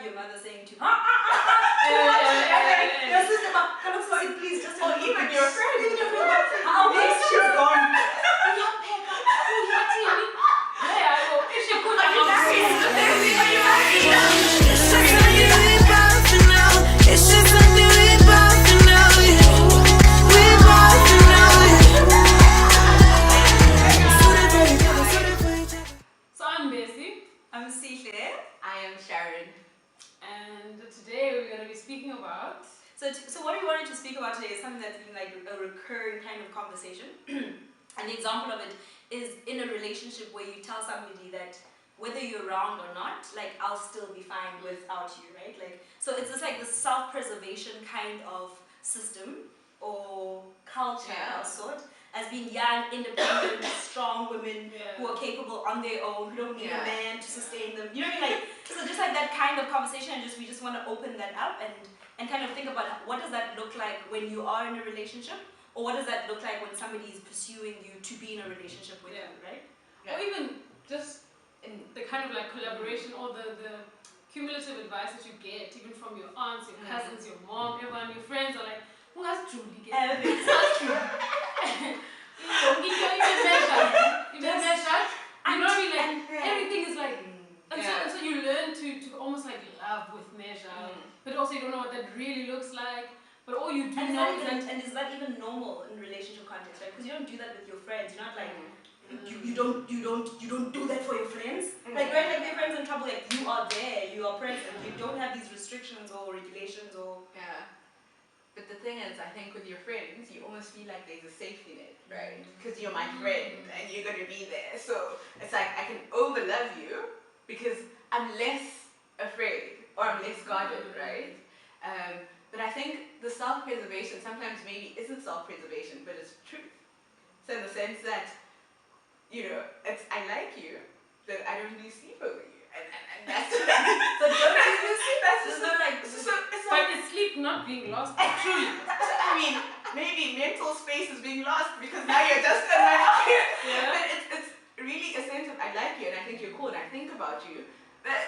your mother saying to you, your sister, please just or even your friend. Even your friend. How big she's gone. I'm Sihle. I am Sharon. And today we're going to be speaking about... So what we wanted to speak about today is something that's been like a recurring kind of conversation. And the example of it is in a relationship where you tell somebody that whether you're around or not, like, I'll still be fine without you, right? Like, so it's just like the self-preservation kind of system or culture of sort, as being young, independent, strong women who are capable on their own, who don't need a man to sustain them. You know what I mean? Like, so just like that kind of conversation, and we just want to open that up and kind of think about what does that look like when you are in a relationship, or what does that look like when somebody is pursuing you to be in a relationship with you, right? Or even just in the kind of like collaboration or the cumulative advice that you get, even from your aunts, your cousins, your mom, everyone, your friends are like, who has truly get It's not true. You measure. You know what I mean? Like, everything is like, and so you learn to almost like love with measure, but also you don't know what that really looks like. But all you do know is that, and is that even normal in relationship context, right? Because you don't do that with your friends. You're not like you don't do that for your friends. Like, right? Like, your friends in trouble, like, you are there, you are present. You don't have these restrictions or regulations or But the thing is, I think with your friends, you almost feel like there's a safety net, right? Because you're my friend and you're going to be there. So it's like I can overlove you because I'm less afraid or I'm less guarded, right? But I think the self-preservation sometimes maybe isn't self-preservation, but it's truth. So in the sense that, you know, it's I like you, but I don't lose sleep over you. And that's so don't you sleep? That's just not like but it's sleep not being lost, truly. I mean, maybe mental space is being lost because now you're just in my mind. But it's really a sense of I like you and I think you're cool and I think about you, but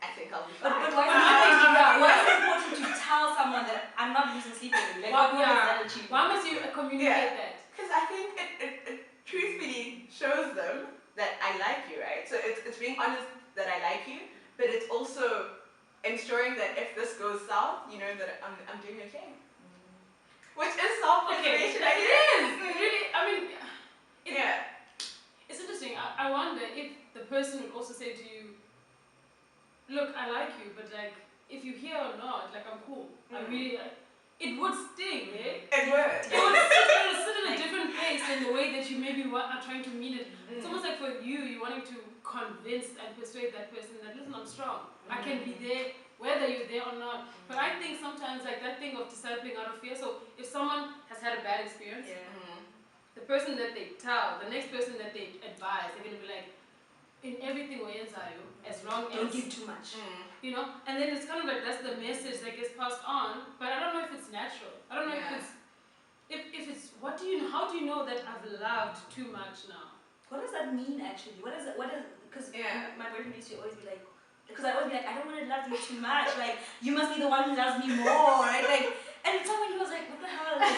I think I'll be fine. But why is it important to tell someone that I'm not losing sleep over you? Like, what does that achieve? Why must you communicate that? Because I think it truthfully shows them that I like you, right? So it's being honest that I like you, but it's also ensuring that if this goes south, you know that I'm doing okay. Which is self-preservation. Okay. It is. Really, I mean, it's interesting. I wonder if the person would also say to you, look, I like you, but like, if you're here or not, like, I'm cool. I really, it would sting, eh? It would. It would sit in a different place than the way that you maybe are trying to mean it. It's almost like for you wanting to convince and persuade that person that, listen, I'm strong. I can be there, whether you're there or not. But I think sometimes, like, that thing of discipling out of fear, so if someone has had a bad experience, the person that they tell, the next person that they advise, they're going to be like, in everything we answer you, as long as... Don't give too much. You know? And then it's kind of like, that's the message that gets passed on, but I don't know if it's natural. I don't know if it's... If it's... How do you know that I've loved too much now? What does that mean, actually? Because my boyfriend used to always be like, because I always be like, I don't want to love you too much. Like, you must be the one who loves me more, right? Like, and someone he was like, what the hell? Like,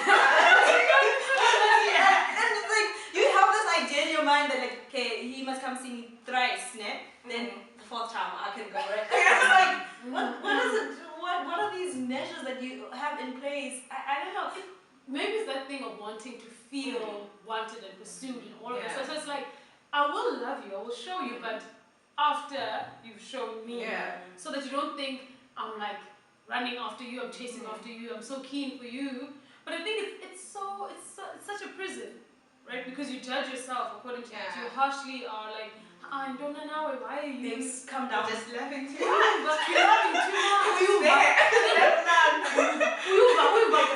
and it's like, you have this idea in your mind that, like, okay, he must come see me thrice, ne? Then the fourth time I can go, right? It's like, what is it? What are these measures that you have in place? I don't know. Maybe it's that thing of wanting to feel wanted and pursued and all of that. So it's like, I will love you, I will show you, but after you've shown me, so that you don't think I'm like running after you, I'm chasing after you, I'm so keen for you. But I think it's such a prison, right? Because you judge yourself according to that. You harshly are like, I don't know why are you come down? Just loving too much. But you're loving too much.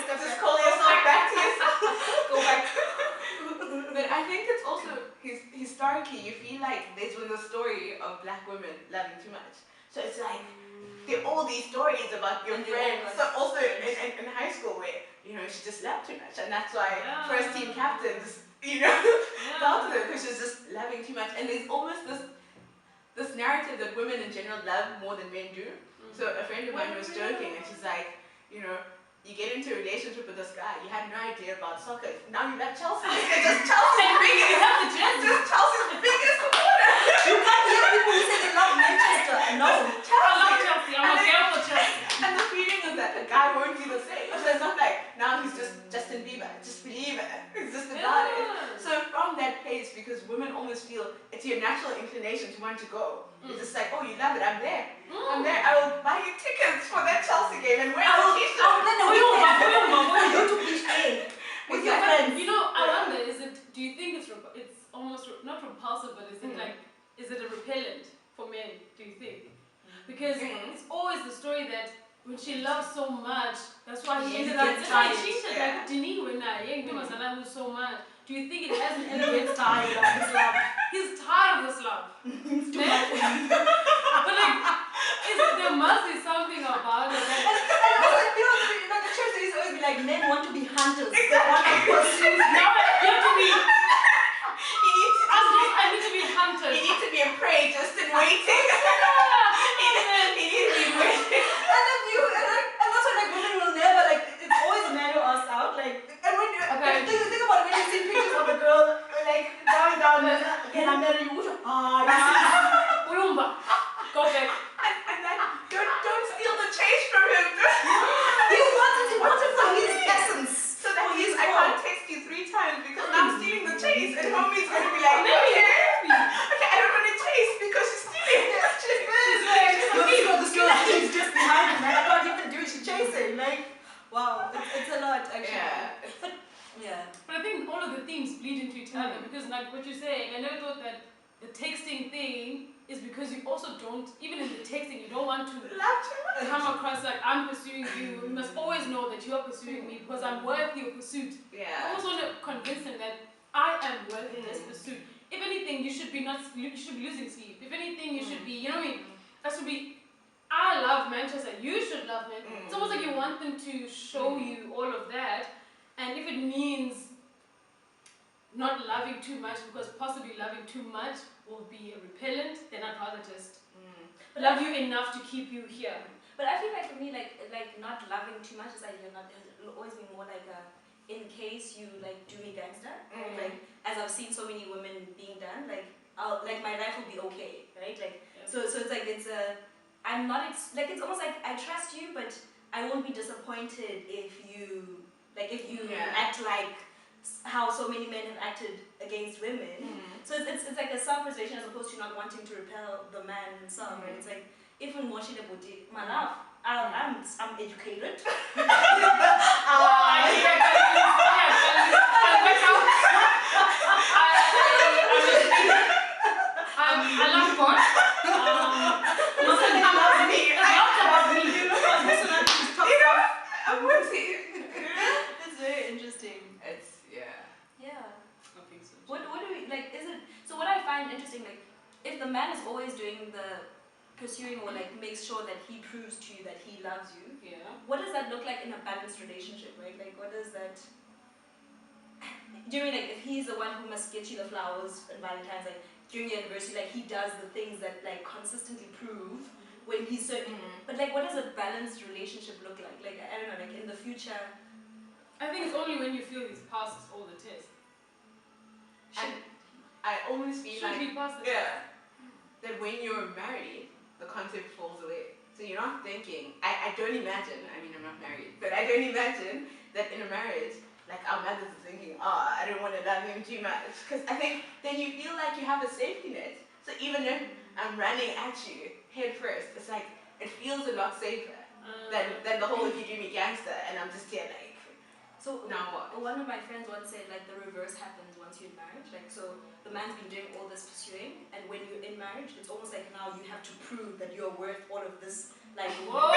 Just call yourself back to yourself. Go back. But I think it's also historically you feel like there's been the story of black women loving too much. So it's like there are all these stories about your friends. So also in high school where she just loved too much, and that's why first team captains felt it because she's just loving too much. And there's almost this narrative that women in general love more than men do. So a friend of mine was joking, and she's like, you know, you get into a relationship with this guy, you had no idea about soccer. Now you love Chelsea. It's just Chelsea's biggest. You have the chance. Just Chelsea's biggest supporter. You can't hear people who say they love Manchester. No. I love Chelsea. I'm a girl for Chelsea. And the feeling is that the guy won't do the same. So it's not like now he's just Justin Bieber. Just believe it. It's just about it. So from that place, because women almost feel it's your natural inclination to want to go. It's just like, oh, you love it. I'm there. I'm there. I will buy you tickets for that Chelsea game and wear a t-shirt. With your friends. You know, I wonder, do you think it's almost not repulsive, but is it a repellent for men, do you think? Because it's always the story that when she loves so much, that's why he ended up cheated. Like Dini when he was alive so much. Do you think it has an element tired of his love? He's tired of this love. But like, there must be something about it. And also, the church used to always be like, men want to be hunters. They want to pursue. Now you have to be. I need to be hunted. You need to be a prey just in waiting. He needs to be waiting. And that's why like women will never like. It's always a man who asks out. Like, and when you think about it, when you see pictures of a girl like down, okay, I'm there. You Go back. And then don't steal the chase from him. He wants it for his essence. So that means I can't text you 3 times because now I'm stealing the chase, and homie's gonna be like, okay, I don't want to chase because she's stealing. She's just behind me. Like, I can't even do it. She's chasing. Like, wow, it's a lot actually. Yeah. But I think all of the themes bleed into each other because, like what you're saying, I never thought that the texting thing is because you also don't, even in the texting, you don't want to come across like I'm pursuing you. You must always know that you are pursuing me because I'm worthy of pursuit. I almost want to convince them that I am worthy of this pursuit. If anything, you should be losing sleep. If anything, you should be, you know what I mean? That should be. I love Manchester. You should love me. It's almost like you want them to show you all of that, and if it means not loving too much, because possibly loving too much will be a repellent, then I'd rather just love you enough to keep you here. But I feel like for me, like not loving too much is like it'll always be more like a in case you like do me gangster, right? Like as I've seen so many women being done, like my life will be okay, right? Like so it's like I'm not like it's almost like I trust you, but I won't be disappointed if you act like how so many men have acted against women. So it's like a self-preservation as opposed to not wanting to repel the man himself, right? It's like even watching the body, my love, I'm educated. I love God. I'm with you. It's very interesting. Yeah. I think so. What do we like? Is it so? What I find interesting, like, if the man is always doing the pursuing or like makes sure that he proves to you that he loves you. What does that look like in a balanced relationship, right? Like, what does that? Do you mean like if he's the one who must get you the flowers on Valentine's, like during your anniversary, like he does the things that like consistently prove when he's certain. But like, what does a balanced relationship look like? Like, I don't know, like in the future. I think it's only when you feel he's passed all the tests. And I almost feel Should like be past the test. that when you're married, the concept falls away. So you're not thinking. I don't imagine. I mean, I'm not married, but I don't imagine that in a marriage, like our mothers are thinking, I don't want to love him too much, because I think then you feel like you have a safety net. So even if I'm running at you head first, it's like it feels a lot safer than the whole if you do me gangster and I'm just here like. So now what? One of my friends once said like the reverse happens once you're in marriage. Like so the man's been doing all this pursuing, and when you're in marriage, it's almost like now you have to prove that you're worth all of this. Like whoa.